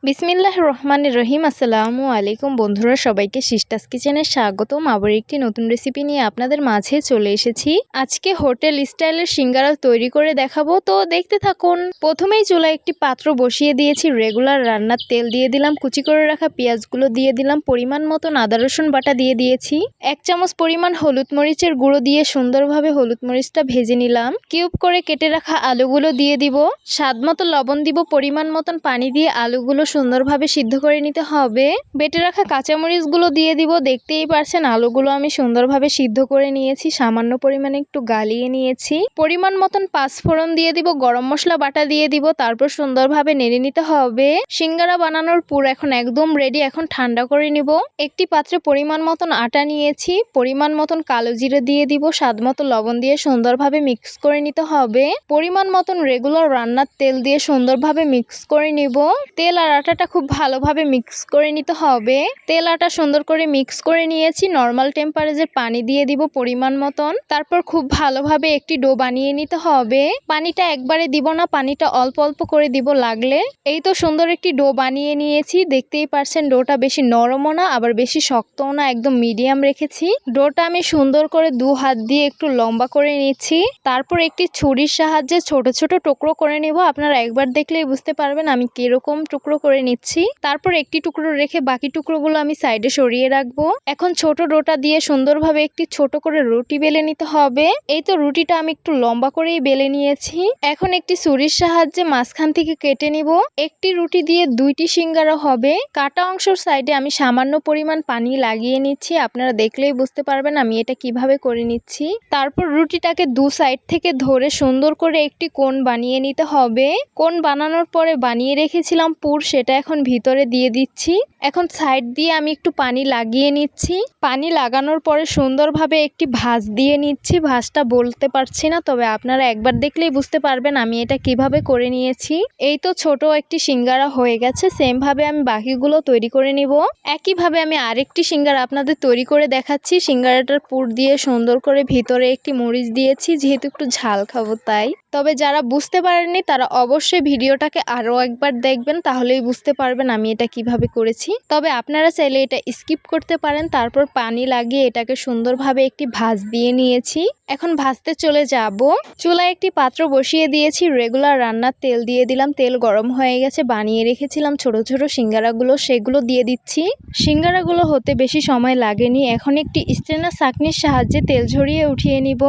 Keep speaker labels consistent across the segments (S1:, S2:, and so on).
S1: বিসমিল্লাহির রহমানির রহিম। আসসালামু আলাইকুম বন্ধুরা, সবাইকে সিস্টার্স কিচেনে স্বাগতম। আবার একটি নতুন রেসিপি নিয়ে আপনাদের মাঝে চলে এসেছি। আজকে হোটেল স্টাইলের সিঙ্গারা তৈরি করে দেখাবো, তো দেখতে থাকুন। প্রথমেই চুলায় একটি পাত্র বসিয়ে দিয়েছি। রেগুলার রান্নার তেল দিয়ে দিলাম, কুচি করে রাখা পেঁয়াজগুলো দিয়ে দিলাম, পরিমাণ মতন আদা রসুন বাটা দিয়ে দিয়েছি, 1 চামচ পরিমাণ হলুদ মরিচের গুঁড়ো দিয়ে সুন্দরভাবে হলুদ মরিচটা ভেজে নিলাম। কিউব করে কেটে রাখা আলুগুলো দিয়ে দিব, স্বাদ মতো লবণ দিব, পরিমাণ মতন পানি দিয়ে আলুগুলো সুন্দরভাবে সিদ্ধ করে নিতে হবে। বেটে রাখা কাঁচামরিচগুলো দিয়ে দিব। দেখতেই পারছেন আলুগুলো আমি সুন্দরভাবে সিদ্ধ করে নিয়েছি, সামান্য পরিমাণে একটু গালিয়ে নিয়েছি। পরিমাণ মতন পাঁচফোড়ন দিয়ে দিব, গরম মশলা বাটা দিয়ে দিব, তারপর সুন্দরভাবে নেড়ে নিতে হবে। সিঙ্গারা বানানোর পুর এখন একদম রেডি। এখন ঠান্ডা করে নিব। একটি পাত্রে পরিমাণ মতন আটা নিয়েছি, পরিমাণ মতন কালো জিরে দিয়ে দিব, স্বাদ মতো লবণ দিয়ে সুন্দরভাবে মিক্স করে নিতে হবে। পরিমাণ মতন রেগুলার রান্নার তেল দিয়ে সুন্দরভাবে মিক্স করে নিব। তেল আর আটাটা খুব ভালোভাবে মিক্স করে নিতে হবে। তেল আটা সুন্দর করে মিক্স করে নিয়েছি। নর্মাল টেম্পারেচারে পানি দিয়ে দিব পরিমাণ মতন, তারপর খুব ভালোভাবে একটি ডো বানিয়ে নিতে হবে। পানিটা একবারে দিব না, পানিটা অল্প অল্প করে দিব লাগলে। এই তো সুন্দর একটি ডো বানিয়ে নিয়েছি। দেখতেই পারছেন ডোটা বেশি নরমও না আবার বেশি শক্তও না, একদম মিডিয়াম রেখেছি। ডোটা আমি সুন্দর করে 2 হাত দিয়ে একটু লম্বা করে নিচ্ছি, তারপর একটি ছুরির সাহায্যে ছোট ছোট টুকরো করে নিব। আপনারা একবার দেখলেই বুঝতে পারবেন আমি কিরকম টুকরো করে নিচ্ছি। তারপর একটি টুকরো রেখে বাকি টুকরোগুলো আমি সাইডে সরিয়ে রাখবো। এখন ছোট ডোটা দিয়ে সুন্দরভাবে একটি ছোট করে রুটি বেলে নিতে হবে। এই তো রুটিটা আমি একটু লম্বা করেই বেলে নিয়েছি। এখন একটি ছুরির সাহায্যে মাঝখান থেকে কেটে নিব। একটি রুটি দিয়ে 2টি সিঙ্গারা হবে। কাটা অংশের সাইডে আমি সামান্য পরিমাণ পানি লাগিয়ে নিচ্ছি। আপনারা দেখলেই বুঝতে পারবেন আমি এটা কিভাবে করে নিচ্ছি। তারপর রুটিটাকে 2 সাইড থেকে ধরে সুন্দর করে একটি কোণ বানিয়ে নিতে হবে। কোণ বানানোর পরে বানিয়ে রেখেছিলাম পুর, সেটা এখন ভিতরে দিয়ে দিচ্ছি। এখন সাইড দিয়ে আমি একটু পানি লাগিয়ে নিচ্ছি। পানি লাগানোর পরে সুন্দরভাবে একটি ভাঁজ দিয়ে নিচ্ছি। ভাঁজটা বলতে পারছি না, তবে আপনারা একবার দেখলেই বুঝতে পারবেন আমি এটা কিভাবে করে নিয়েছি। এই তো ছোট একটি সিঙ্গারা হয়ে গেছে। সেম ভাবে আমি বাকিগুলো তৈরি করে নিব। একইভাবে আমি আরেকটি সিঙ্গারা আপনাদের তৈরি করে দেখাচ্ছি। সিঙ্গারাটার পুর দিয়ে সুন্দর করে ভিতরে একটি মরিচ দিয়েছি, যেহেতু একটু ঝাল খাবো তাই। তবে যারা বুঝতে পারেননি তারা অবশ্যই ভিডিওটাকে আরও একবার দেখবেন, তাহলেই বুঝতে পারবেন আমি এটা কিভাবে করেছি। তবে আপনারা চাইলে এটা স্কিপ করতে পারেন। তারপর পানি লাগিয়ে এটাকে সুন্দরভাবে একটি ভাঁজ দিয়ে নিয়েছি। এখন ভাজতে চলে যাব। চুলায় একটি পাত্র বসিয়ে দিয়েছি। রেগুলার রান্নার তেল দিয়ে দিলাম। তেল গরম হয়ে গেছে। বানিয়ে রেখেছিলাম ছোট ছোট সিঙ্গারাগুলো, সেগুলো দিয়ে দিচ্ছি। সিঙ্গারাগুলো হতে বেশি সময় লাগেনি। এখন একটি স্ট্রেনার ছাঁকনির সাহায্যে তেল ঝরিয়ে উঠিয়ে নিব।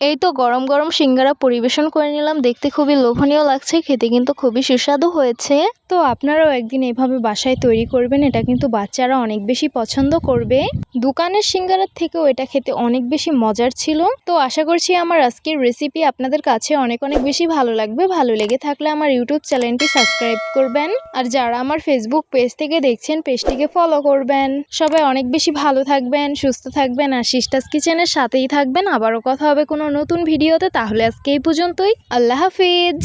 S1: এই তো গরম গরম সিঙ্গারা পরিবেশন করে নিলাম। দেখতে খুবই লোভনীয় লাগছে, খেতে কিন্তু খুবই সুস্বাদু হয়েছে। তো আপনারাও একদিন এভাবে বাসায় তৈরি করবেন, এটা কিন্তু বাচ্চারা অনেক বেশি পছন্দ করবে। দোকানের সিঙ্গারার থেকেও এটা খেতে অনেক বেশি মজার ছিল। তো আশা করছি আমার আজকের রেসিপি আপনাদের কাছে অনেক বেশি ভালো লাগবে। ভালো লেগে থাকলে আমার ইউটিউব চ্যানেলটি সাবস্ক্রাইব করবেন, আর যারা আমার ফেসবুক পেজ থেকে দেখছেন পেজটিকে ফলো করবেন। সবাই অনেক বেশি ভালো থাকবেন, সুস্থ থাকবেন, আর সিস্টার্স কিচেনের সাথেই থাকবেন। আবারও কথা হবে কোনো নতুন ভিডিওতে। তাহলে আজকে এই পর্যন্তই। আল্লাহ হাফিজ।